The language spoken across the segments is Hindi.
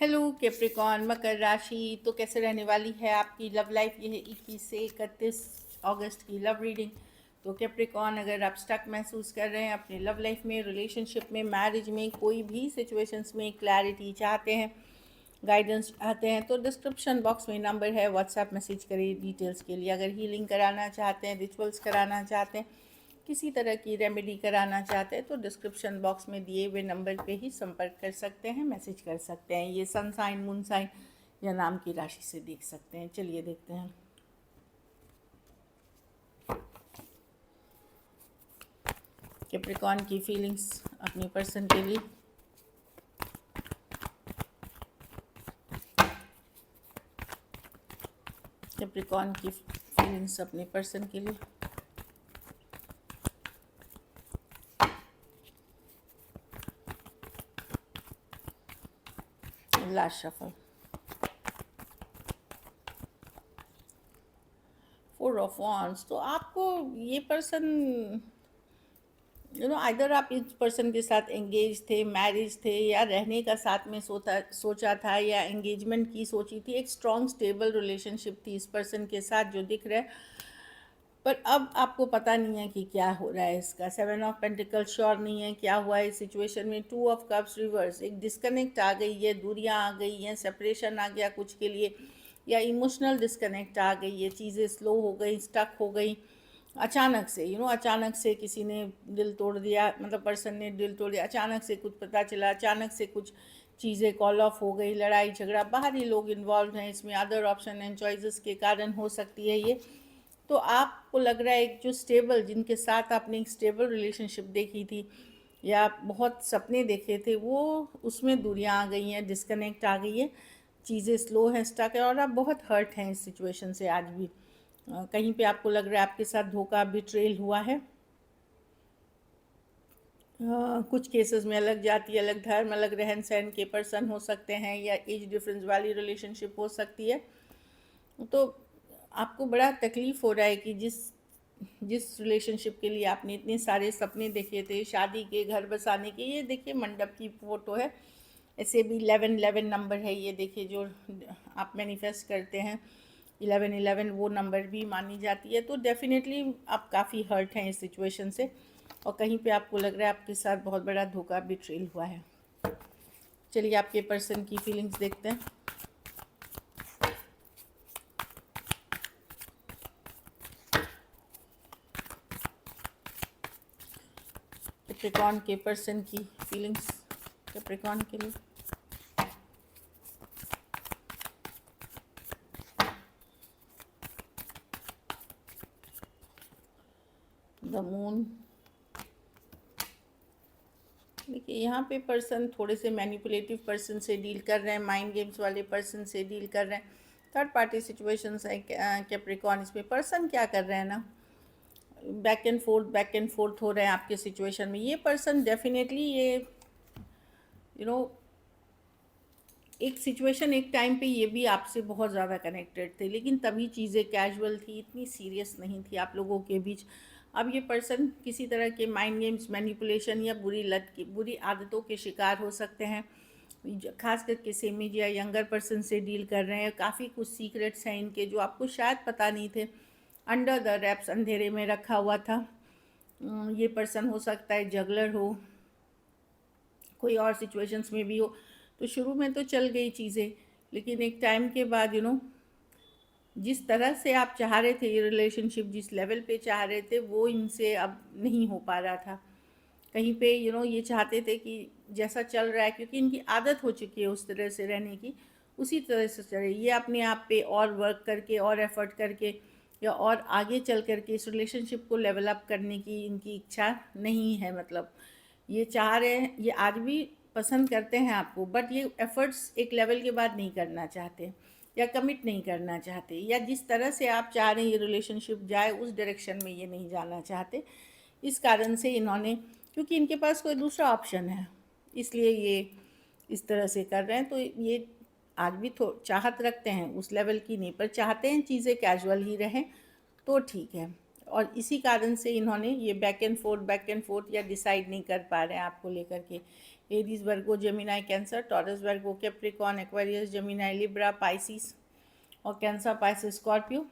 हेलो कैप्रिकॉर्न मकर राशि। तो कैसे रहने वाली है आपकी लव लाइफ? ये है 21 से 31 अगस्त की लव रीडिंग। तो कैप्रिकॉर्न, अगर आप स्टक महसूस कर रहे हैं अपने लव लाइफ में, रिलेशनशिप में, मैरिज में, कोई भी सिचुएशंस में क्लैरिटी चाहते हैं, गाइडेंस चाहते हैं, तो डिस्क्रिप्शन बॉक्स में नंबर है, व्हाट्सएप मैसेज करिए डिटेल्स के लिए। अगर हीलिंग कराना चाहते हैं, रिचुअल्स कराना चाहते हैं, किसी तरह की रेमेडी कराना चाहते हैं, तो डिस्क्रिप्शन बॉक्स में दिए हुए नंबर पे ही संपर्क कर सकते हैं, मैसेज कर सकते हैं। ये सन साइन, मून साइन या नाम की राशि से देख सकते हैं। चलिए देखते हैं। कैप्रिकॉर्न की फीलिंग्स अपनी पर्सन के लिए। कैप्रिकॉर्न की फीलिंग्स अपने पर्सन के लिए। Last shuffle. 4 of wands. तो आपको ये पर्सन आइदर आप इस पर्सन के साथ एंगेज थे, मैरिज थे, या रहने का साथ में सोचा था, या एंगेजमेंट की सोची थी। एक स्ट्रॉन्ग स्टेबल रिलेशनशिप थी इस पर्सन के साथ जो दिख रहा है। पर अब आपको पता नहीं है कि क्या हो रहा है इसका। 7 ऑफ पेंटिकल, श्योर नहीं है क्या हुआ है इस सिचुएशन में। 2 ऑफ कप्स रिवर्स। एक डिस्कनेक्ट आ गई है, दूरियां आ गई हैं, सेपरेशन आ गया कुछ के लिए, या इमोशनल डिस्कनेक्ट आ गई है, चीज़ें स्लो हो गई, स्टक हो गई। अचानक से अचानक से किसी ने दिल तोड़ दिया, मतलब पर्सन ने दिल तोड़ दिया, अचानक से कुछ पता चला, अचानक से कुछ चीज़ें कॉल ऑफ हो गई, लड़ाई झगड़ा, बाहरी लोग इन्वॉल्व हैं इसमें, अदर ऑप्शन एंड चॉइसेस के कारण हो सकती है ये। तो आपको लग रहा है एक जो स्टेबल, जिनके साथ आपने एक स्टेबल रिलेशनशिप देखी थी या बहुत सपने देखे थे, वो उसमें दूरियां आ गई हैं, डिस्कनेक्ट आ गई है, चीज़ें स्लो हैं, स्टक है, और आप बहुत हर्ट हैं इस सिचुएशन से आज भी। कहीं पे आपको लग रहा है आपके साथ धोखा, बिट्रेल हुआ है। कुछ केसेस में अलग जाति, अलग धर्म, अलग रहन सहन के पर्सन हो सकते हैं, या एज डिफरेंस वाली रिलेशनशिप हो सकती है। तो आपको बड़ा तकलीफ़ हो रहा है कि जिस जिस रिलेशनशिप के लिए आपने इतने सारे सपने देखे थे, शादी के, घर बसाने के, ये देखिए मंडप की फ़ोटो है। ऐसे भी 11 नंबर है, ये देखिए जो आप मैनिफेस्ट करते हैं 11 वो नंबर भी मानी जाती है। तो डेफिनेटली आप काफ़ी हर्ट हैं इस सिचुएशन से, और कहीं पे आपको लग रहा है आपके साथ बहुत बड़ा धोखा, बिट्रेल हुआ है। चलिए आपके पर्सन की फीलिंग्स देखते हैं। कैप्रिकॉर्न के पर्सन की फीलिंग्स कैप्रिकॉर्न के लिए। The moon. देखिए यहाँ पे पर्सन थोड़े से मैनिपुलेटिव पर्सन से डील कर रहे हैं, माइंड गेम्स वाले पर्सन से डील कर रहे हैं, थर्ड पार्टी सिचुएशंस है कैप्रिकॉर्न। इसमें पर्सन क्या कर रहे हैं ना, बैक एंड फोर्थ हो रहे हैं आपके सिचुएशन में। ये पर्सन डेफिनेटली ये यू नो एक सिचुएशन, एक टाइम पे ये भी आपसे बहुत ज़्यादा कनेक्टेड थे, लेकिन तभी चीज़ें कैजुअल थी, इतनी सीरियस नहीं थी आप लोगों के बीच। अब ये पर्सन किसी तरह के माइंड गेम्स, मैनिपुलेशन या बुरी लत की, बुरी आदतों के शिकार हो सकते हैं। खास करके सेमिज या यंगर पर्सन से डील कर रहे हैं। काफ़ी कुछ सीक्रेट्स हैं इनके जो आपको शायद पता नहीं थे, अंडर द रैप्स, अंधेरे में रखा हुआ था। ये पर्सन हो सकता है जगलर हो, कोई और सिचुएशंस में भी हो। तो शुरू में तो चल गई चीज़ें, लेकिन एक टाइम के बाद जिस तरह से आप चाह रहे थे ये रिलेशनशिप, जिस लेवल पे चाह रहे थे, वो इनसे अब नहीं हो पा रहा था। कहीं पे ये चाहते थे कि जैसा चल रहा है, क्योंकि इनकी आदत हो चुकी है उस तरह से रहने की, उसी तरह से चले। ये अपने आप पे और वर्क करके और एफर्ट करके या और आगे चल करके इस रिलेशनशिप को लेवल अप करने की इनकी इच्छा नहीं है। मतलब ये चाह रहे हैं, ये आज भी पसंद करते हैं आपको, बट ये एफर्ट्स एक लेवल के बाद नहीं करना चाहते, या कमिट नहीं करना चाहते, या जिस तरह से आप चाह रहे हैं ये रिलेशनशिप जाए उस डायरेक्शन में ये नहीं जाना चाहते। इस कारण से इन्होंने, क्योंकि इनके पास कोई दूसरा ऑप्शन है, इसलिए ये इस तरह से कर रहे हैं। तो ये आज भी चाहत रखते हैं, उस लेवल की नहीं, पर चाहते हैं चीज़ें कैजुअल ही रहें तो ठीक है। और इसी कारण से इन्होंने ये बैक एंड फोर्थ या डिसाइड नहीं कर पा रहे हैं आपको लेकर के। Aries, Virgo, Gemini, Cancer, Taurus, Virgo, Capricorn, Aquarius, Gemini, Libra, Pisces और कैंसर, पाइसिस, स्कॉर्पियो।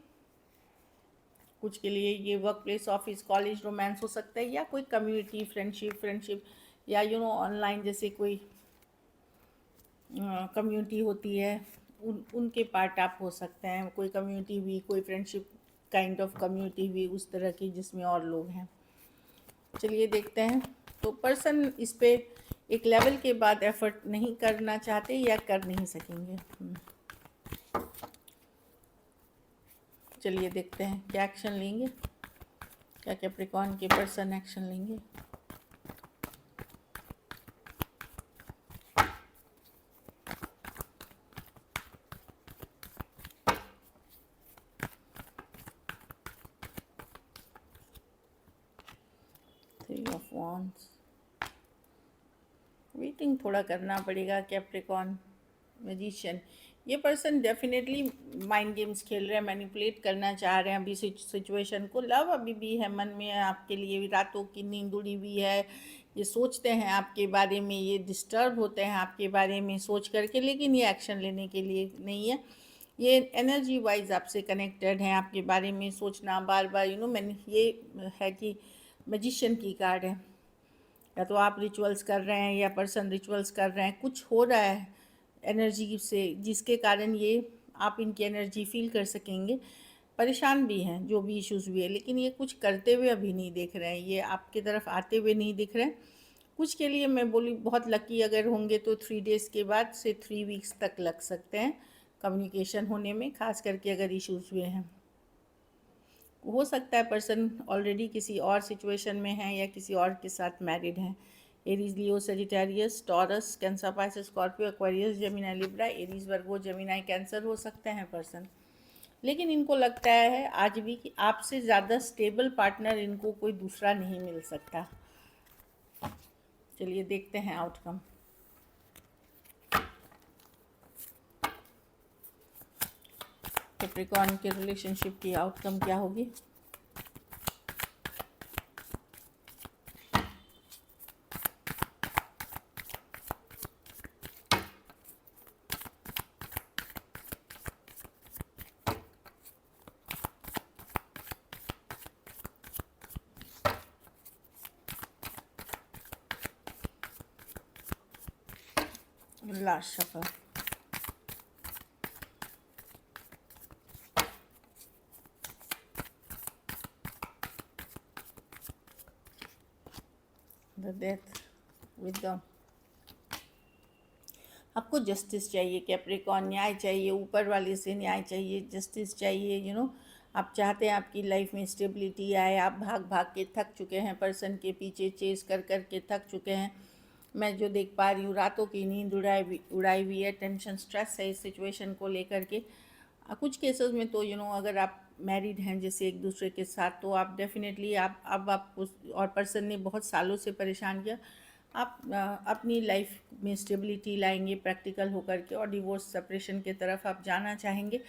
कुछ के लिए ये work place, office, college, romance हो सकता है, या कोई कम्युनिटी, फ्रेंडशिप या ऑनलाइन जैसे कोई कम्युनिटी होती है, उनके पार्ट आप हो सकते हैं। कोई कम्युनिटी हुई, कोई फ्रेंडशिप काइंड ऑफ कम्युनिटी हुई उस तरह की जिसमें और लोग हैं। चलिए देखते हैं। तो पर्सन इस पे एक लेवल के बाद एफर्ट नहीं करना चाहते या कर नहीं सकेंगे। चलिए देखते हैं क्या एक्शन लेंगे, क्या कैप्रिकॉर्न के पर्सन एक्शन लेंगे। थ्री ऑफ वॉन्ड्स, वेटिंग थोड़ा करना पड़ेगा कैप्रिकॉर्न। मैजिशियन, ये पर्सन डेफिनेटली माइंड गेम्स खेल रहे हैं, मैनिपुलेट करना चाह रहे हैं अभी सिचुएशन को। लव अभी भी है मन में, आपके लिए रातों की नींद उड़ी हुई है, ये सोचते हैं आपके बारे में, ये डिस्टर्ब होते हैं आपके बारे में सोच करके, लेकिन ये एक्शन लेने के लिए नहीं है। ये एनर्जी वाइज आपसे कनेक्टेड हैं, आपके बारे में सोचना बार बार मैंने ये है कि मैजिशियन की कार्ड है। या तो आप रिचुअल्स कर रहे हैं या पर्सन रिचुअल्स कर रहे हैं, कुछ हो रहा है एनर्जी से जिसके कारण ये आप इनकी एनर्जी फील कर सकेंगे। परेशान भी हैं, जो भी इश्यूज़ भी है, लेकिन ये कुछ करते हुए अभी नहीं दिख रहे हैं, ये आपकी तरफ आते हुए नहीं दिख रहे हैं। कुछ के लिए मैं बोली बहुत लकी अगर होंगे तो 3 डेज़ के बाद से 3 वीक्स तक लग सकते हैं कम्युनिकेशन होने में, खास करके अगर इश्यूज़ हुए हैं। हो सकता है पर्सन ऑलरेडी किसी और सिचुएशन में है या किसी और के साथ मैरिड हैं। Aries, Leo, Sagittarius, Taurus, Cancer, Pisces, Scorpio, Aquarius, Gemini, Libra, Aries, Virgo, Gemini, Cancer हो सकते हैं पर्सन। लेकिन इनको लगता है आज भी कि आपसे ज़्यादा स्टेबल पार्टनर इनको कोई दूसरा नहीं मिल सकता। चलिए देखते हैं आउटकम। कैप्रिकॉर्न के रिलेशनशिप की आउटकम क्या होगी। Last shuffle, the death, wisdom. आपको जस्टिस चाहिए कैप्रिकॉर्न, न्याय चाहिए, ऊपर वाले से न्याय चाहिए, जस्टिस चाहिए। आप चाहते हैं आपकी लाइफ में स्टेबिलिटी आए। आप भाग भाग के थक चुके हैं, पर्सन के पीछे चेस कर कर के थक चुके हैं। मैं जो देख पा रही हूँ, रातों की नींद उड़ाई हुई है, टेंशन, स्ट्रेस है इस सिचुएशन को लेकर के। कुछ केसेस में तो अगर आप मैरिड हैं जैसे एक दूसरे के साथ, तो आप डेफिनेटली आप उस और पर्सन ने बहुत सालों से परेशान किया, आप अपनी लाइफ में स्टेबिलिटी लाएंगे प्रैक्टिकल होकर के, और डिवोर्स सेपरेशन के तरफ आप जाना चाहेंगे।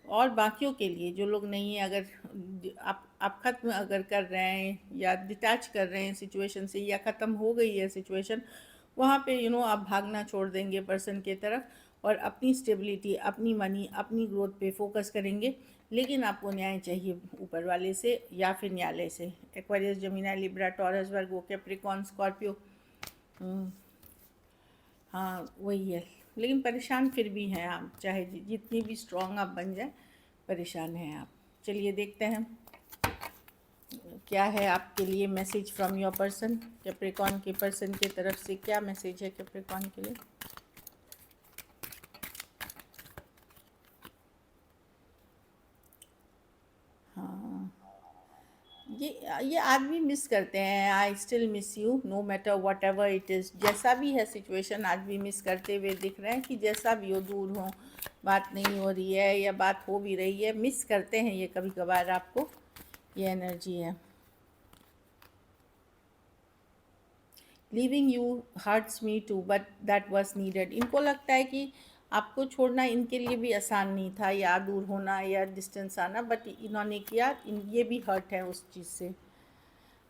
और बाकियों के लिए जो लोग नहीं हैं, अगर आप ख़त्म अगर कर रहे हैं या डिटैच कर रहे हैं सिचुएशन से, या ख़त्म हो गई है सिचुएशन, वहाँ पे आप भागना छोड़ देंगे पर्सन के तरफ और अपनी स्टेबिलिटी, अपनी मनी, अपनी ग्रोथ पे फोकस करेंगे। लेकिन आपको न्याय चाहिए ऊपर वाले से या फिर न्यायालय से। Aquarius, Gemini, Libra, taurus, Virgo, Capricorn, Scorpio, हाँ वही है। लेकिन परेशान फिर भी हैं आप, चाहे जितनी भी स्ट्रॉन्ग आप बन जाए, परेशान हैं आप। चलिए देखते हैं क्या है आपके लिए message from your person. Capricorn के पर्सन की तरफ से क्या मैसेज है कैप्रिकॉर्न के लिए। हाँ, ये आदमी मिस करते हैं। I still miss you know matter what ever it is. जैसा भी है सिचुएशन, आज भी मिस करते हुए दिख रहे हैं कि जैसा भी हो, दूर हो, बात नहीं हो रही है या बात हो भी रही है, मिस करते हैं ये कभी कभार आपको, ये एनर्जी है। Leaving you hurts me too but that was needed. इनको लगता है कि आपको छोड़ना इनके लिए भी आसान नहीं था, या दूर होना या डिस्टेंस आना, बट इन्होंने किया। ये भी हर्ट है उस चीज़ से।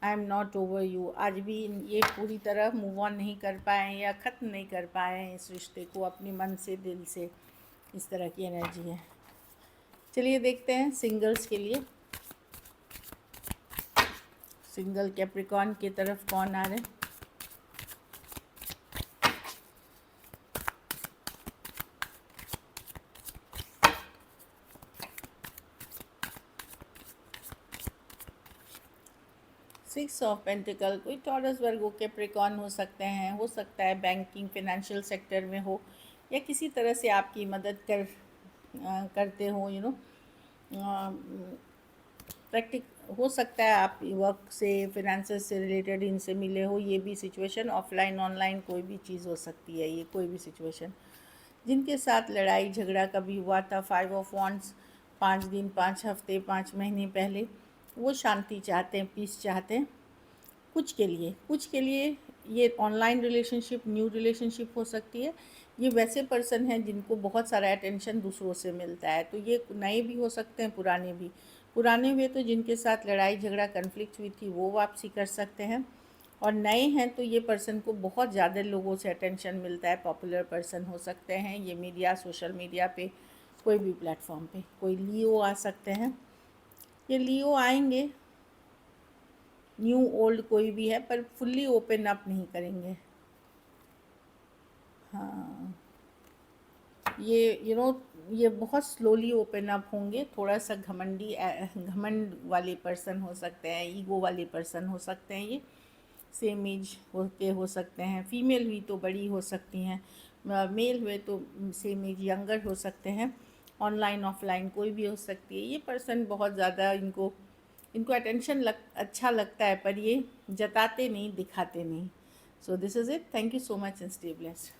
I am not over you, आज भी ये पूरी तरह मूव ऑन नहीं कर पाए या ख़त्म नहीं कर पाए हैं इस रिश्ते को अपने मन से, दिल से। इस तरह की एनर्जी है। चलिए देखते हैं सिंगल्स के लिए, सिंगल कैप्रिकॉर्न की तरफ कौन आ रहे हैं। सिक्स ऑफ पेंटिकल, कोई टॉरस वर्गो कैप्रिकॉर्न हो सकते हैं, हो सकता है बैंकिंग फिनेंशियल सेक्टर में हो, या किसी तरह से आपकी मदद करते हो, प्रैक्टिक हो सकता है आप वर्क से, फिनेंसेस से रिलेटेड इनसे मिले हो। ये भी सिचुएशन ऑफलाइन ऑनलाइन कोई भी चीज़ हो सकती है, ये कोई भी सिचुएशन। जिनके साथ लड़ाई झगड़ा कभी हुआ था, 5 ऑफ वॉन्ड्स, 5 दिन, 5 हफ्ते, 5 महीने पहले, वो शांति चाहते हैं, पीस चाहते हैं। कुछ के लिए ये ऑनलाइन रिलेशनशिप, न्यू रिलेशनशिप हो सकती है। ये वैसे पर्सन हैं जिनको बहुत सारा अटेंशन दूसरों से मिलता है, तो ये नए भी हो सकते हैं, पुराने भी। पुराने हुए तो जिनके साथ लड़ाई झगड़ा कन्फ्लिक्ट हुई थी वो वापसी कर सकते हैं, और नए हैं तो ये पर्सन को बहुत ज़्यादा लोगों से अटेंशन मिलता है, पॉपुलर पर्सन हो सकते हैं ये, मीडिया, सोशल मीडिया पे, कोई भी प्लेटफॉर्म पे। कोई लियो आ सकते हैं, ये लियो आएंगे, न्यू ओल्ड कोई भी है, पर फुल्ली ओपन अप नहीं करेंगे। हाँ, ये ये बहुत स्लोली ओपन अप होंगे। थोड़ा सा घमंड वाले पर्सन हो सकते हैं, ईगो वाले पर्सन हो सकते हैं ये। सेम एज हो सकते हैं, फीमेल हुई तो बड़ी हो सकती हैं, मेल हुए तो सेम एज यंगर हो सकते हैं। ऑनलाइन ऑफलाइन कोई भी हो सकती है। ये पर्सन बहुत ज़्यादा इनको अटेंशन अच्छा लगता है, पर ये जताते नहीं, दिखाते नहीं। So this is it. Thank you so much and stay blessed.